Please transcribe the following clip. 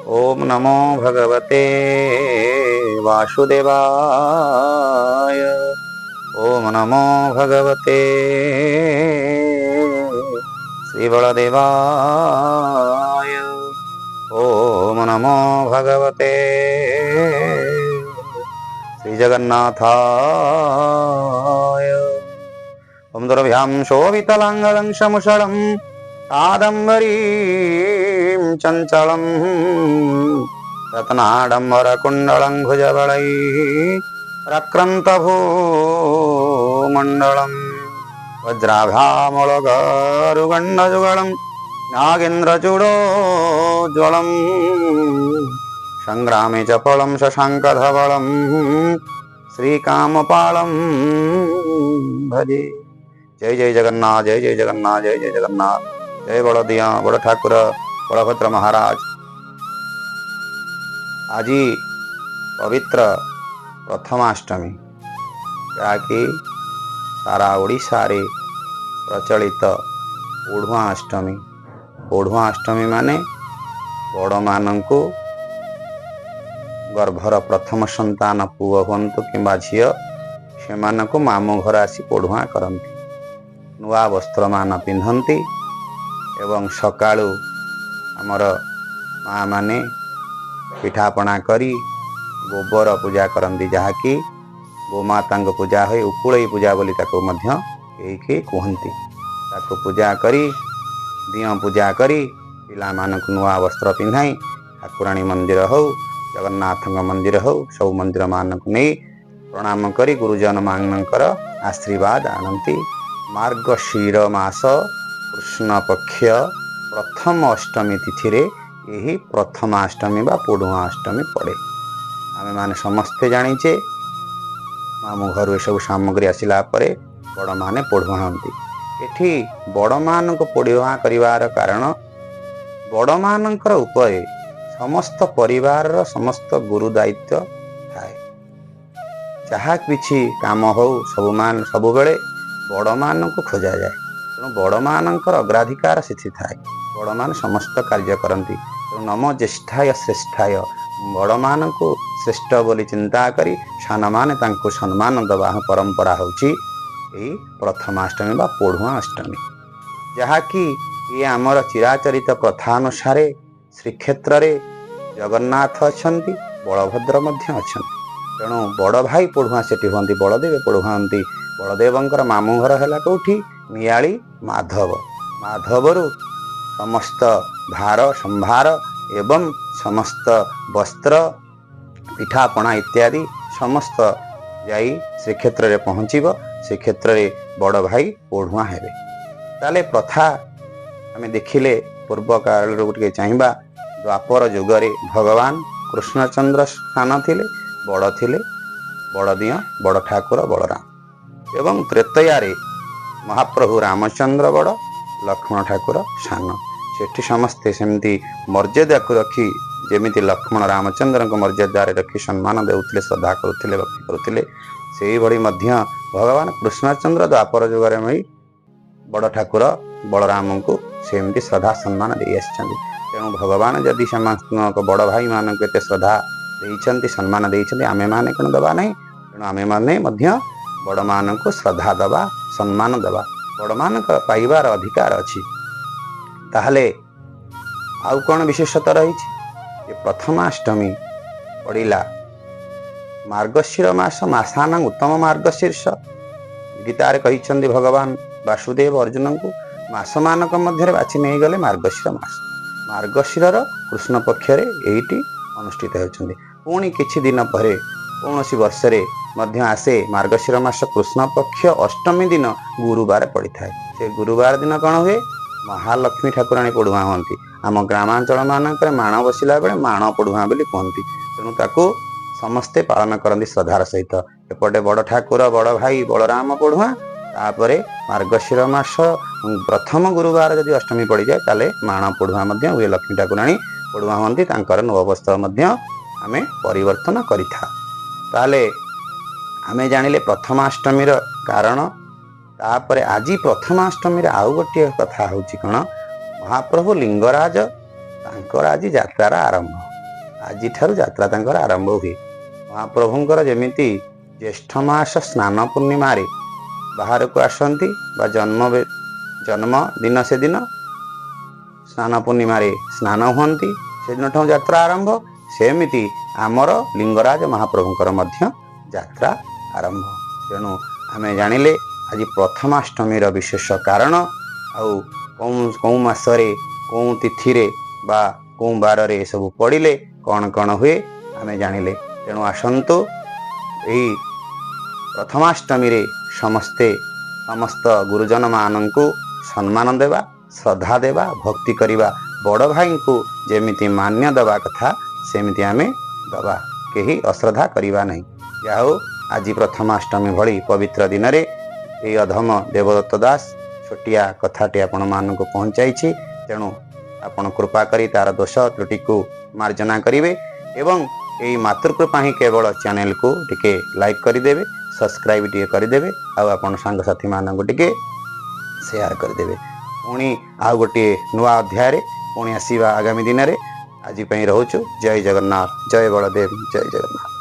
ओम नमो भगवते वासुदेवाय। ओम नमो भगवते श्रीबलदेवाय। ओम नमो भगवते श्रीजगन्नाथाय। ओम दुर्भ्यां शोभितलाङ्गलं शमुषलं कादम्बरीं चञ्चलं रत्नाडम्बरकुण्डलं भुजबलैः प्रक्रन्तभूमण्डलं वज्राभामलगारुगण्डजुगलं नागेन्द्रचूडोज्ज्वलं संग्रामे च फलं शशाङ्कधवलं श्रीकामपालं भजे। जय जय जगन्नाथ, जय जय जगन्नाथ, जय जय जगन्नाथ। जय बड़दिया बड़ ठाकुर बलभद्र महाराज। आज पवित्र प्रथमाष्टमी, जहाँकि सारा ओडिशा रे प्रचलित ओढ़ुआ अष्टमी। ओढ़ुआ अष्टमी माने बड़ मानू गर्भर प्रथम संतान पुओ हूँ कि झील से मामू घर आसी ओढ़ुआ करती, नुआ वस्त्र मान पिंधती एवं सकाळु आमर माँ माने पिठापना करी गोबर पूजा करती, जहाँकि गोमाता पूजा हुए उकुलई पूजा बोली कहती। ताको पूजा करी दियो पूजा करी पिला मानक नुआ वस्त्र पिंधाई ठाकुराणी मंदिर हो जगन्नाथ मंदिर हो सब मंदिर मानक नहीं प्रणाम करी गुरुजन मानकर आशीर्वाद आनती। मार्गशीर मास कृष्ण पक्ष प्रथम अष्टमी तिथि रे यही प्रथमाष्टमी बा पोढ़ुआ अष्टमी पड़े। आमे माने समस्ते जानिचे मामू घर सब सामग्री आसिला परे बड़ माने पोढ़ुआ हंती। एठी बड़ मानक पोढ़ुआ करिवार कारण बड़ मानकर उपरे समस्त परिवार समस्त गुरु दायित्व थाए। जहा किछि काम हो सब बेले बड़ मान को खोजा जाए, तेणु बड़ मानकर अग्राधिकार स्थिति थाए। बड़ मान समस्त कार्य करती, तेणु नम ज्येष्ठाय श्रेष्ठाय बड़ मान को श्रेष्ठ बोली चिंता करी सान माने तांको सम्मान दबा परंपरा होची यही प्रथमाष्टमी बा पोढ़ुआ अष्टमी। जहाँकि ये आमर चिराचरित प्रथा अनुसार श्रीक्षेत्र रे जगन्नाथ अछंती बलभद्र मध्य अछंती, तेणु बड़ भाई पोढ़ुआ सेठी हुंती, बड़देव पोढ़ुआ हंती। बलदेवंकर मामू घर है कौटी नियाली माधव। माधवरु समस्त भार संभार एवं समस्त वस्त्र पिठापना इत्यादि समस्त जाई श्रीक्षेत्र रे पहुँचब। श्रीक्षेत्र रे बड़ भाई पोढ़ुआ हेबे। ताले प्रथा आमे देखिले पूर्व काल टे चाहिबा द्वापर जुगरे भगवान कृष्णचंद्र स्थान थिले, बड़ थिले बड़दिया बड़ ठाकुर बलराम एवं त्रेतयारे महाप्रभु रामचंद्र बड़ लक्ष्मण ठाकुर सान। सेठी समस्ते सेमती मर्यादा को रखी जेमिति लक्ष्मण रामचंद्र को मर्यादा रखी सम्मान देउथिले, श्रद्धा करुथिले, भक्ति करुथिले, सेही भली मध्य भगवान कृष्णचंद्र द्वापर जुगरे में बड़ ठाकुर बलराम को सेमती श्रद्धा सम्मान दे आछंती। तेणु भगवान जदि समस्त बड़ भाई मान एते श्रद्धा देइछंती सम्मान देइछंती, आमे माने कोन दबा नहीं। तेणु आमे माने मध्य बड़ मान को श्रद्धा दबा सम्मान दबा बड़ मान पाइबार अधिकार अछि। ताहले आउ कौन विशेषता रही? प्रथमाष्टमी पड़िला मार्गशीर मास मासान उत्तम मार्गशीर्ष। गीतार कहिछंती भगवान वासुदेव अर्जुन को मास मानक मध्य बाछि नहीं गले मार्गशीर मास। मार्गशीर कृष्ण पक्ष एटी अनुष्ठित होती। पुणी किछि दिन पर कौन वर्ष मध्य आसे मार्गशीर मास कृष्ण पक्ष अष्टमी दिन गुरुवार पड़ी था। से गुरुवार दिन कौन हुए? महालक्ष्मी ठाकुराणी पोढ़ुआ हंती। आम ग्रामांचल मानक माण बसिला बेले माण पोढ़ुआ बोली कहती। तेणु ताकू समस्ते पालन करती श्रद्धार सहित। एपटे बड़ ठाकुर बड़ भाई बलराम पोढ़ुआ, तापरे मार्गशीर मास प्रथम गुरुवार जदि अष्टमी पड़ जाए ताले माण पोढ़ुआ हुए। लक्ष्मी ठाकुराणी पोढ़ुआ हंती, तांकर नव वस्त्र आमे परिवर्तन करिथा। ताले आमे जानिले प्रथमाष्टमीर कारण। तापरे आज प्रथमाष्टमी आउ गोटे कथा होची कण, महाप्रभु लिंगराज तांकर आज यात्रार आरंभ। ଆଜିଠାରୁ ଯାତ୍ରା ତାଙ୍କର ଆରମ୍ଭ ହୁଏ। ମହାପ୍ରଭୁଙ୍କର ଯେମିତି ଜ୍ୟେଷ୍ଠ ମାସ ସ୍ନାନ ପୂର୍ଣ୍ଣିମାରେ ବାହାରକୁ ଆସନ୍ତି ବା ଜନ୍ମଦିନ ସେଦିନ ସ୍ନାନ ପୂର୍ଣ୍ଣିମାରେ ସ୍ନାନ ହୁଅନ୍ତି, ସେଦିନଠୁ ଯାତ୍ରା ଆରମ୍ଭ। ସେମିତି ଆମର ଲିଙ୍ଗରାଜ ମହାପ୍ରଭୁଙ୍କର ମଧ୍ୟ ଯାତ୍ରା ଆରମ୍ଭ। ତେଣୁ ଆମେ ଜାଣିଲେ ଆଜି ପ୍ରଥମାଷ୍ଟମୀର ବିଶେଷ କାରଣ, ଆଉ କେଉଁ ମାସରେ କେଉଁ ତିଥିରେ ବା କେଉଁ ବାରରେ ଏସବୁ ପଡ଼ିଲେ କ'ଣ କ'ଣ ହୁଏ ଆମେ ଜାଣିଲେ। ତେଣୁ ଆସନ୍ତୁ ଏହି ପ୍ରଥମାଷ୍ଟମୀରେ ସମସ୍ତ ଗୁରୁଜନ ମାନଙ୍କୁ ସମ୍ମାନ ଦେବା, ଶ୍ରଦ୍ଧା ଦେବା, ଭକ୍ତି କରିବା। ବଡ଼ ଭାଇଙ୍କୁ ଯେମିତି ମାନ୍ୟ ଦେବା କଥା ସେମିତି ଆମେ ଦେବା, କେହି ଅଶ୍ରଦ୍ଧା କରିବା ନାହିଁ। ଯାହା ହଉ ଆଜି ପ୍ରଥମାଷ୍ଟମୀ ଭଳି ପବିତ୍ର ଦିନରେ ଏହି ଅଧମ ଦେବଦତ୍ତ ଦାସ ଛୋଟିଆ କଥାଟି ଆପଣମାନଙ୍କୁ ପହଞ୍ଚାଇଛି। ତେଣୁ ଆପଣ କୃପା କରି ତାର ଦୋଷ ତ୍ରୁଟିକୁ ମାର୍ଜନା କରିବେ ଏବଂ ଏହି ମାତୃକୃପା ହିଁ କେବଳ ଚ୍ୟାନେଲକୁ ଟିକେ ଲାଇକ୍ କରିଦେବେ, ସବସ୍କ୍ରାଇବ୍ ଟିକେ କରିଦେବେ, ଆଉ ଆପଣ ସାଙ୍ଗସାଥିମାନଙ୍କୁ ଟିକେ ସେୟାର କରିଦେବେ। ପୁଣି ଆଉ ଗୋଟିଏ ନୂଆ ଅଧ୍ୟାୟରେ ପୁଣି ଆସିବା ଆଗାମୀ ଦିନରେ। ଆଜି ପାଇଁ ରହୁଛୁ। ଜୟ ଜଗନ୍ନାଥ, ଜୟ ବଳଦେବ, ଜୟ ଜଗନ୍ନାଥ।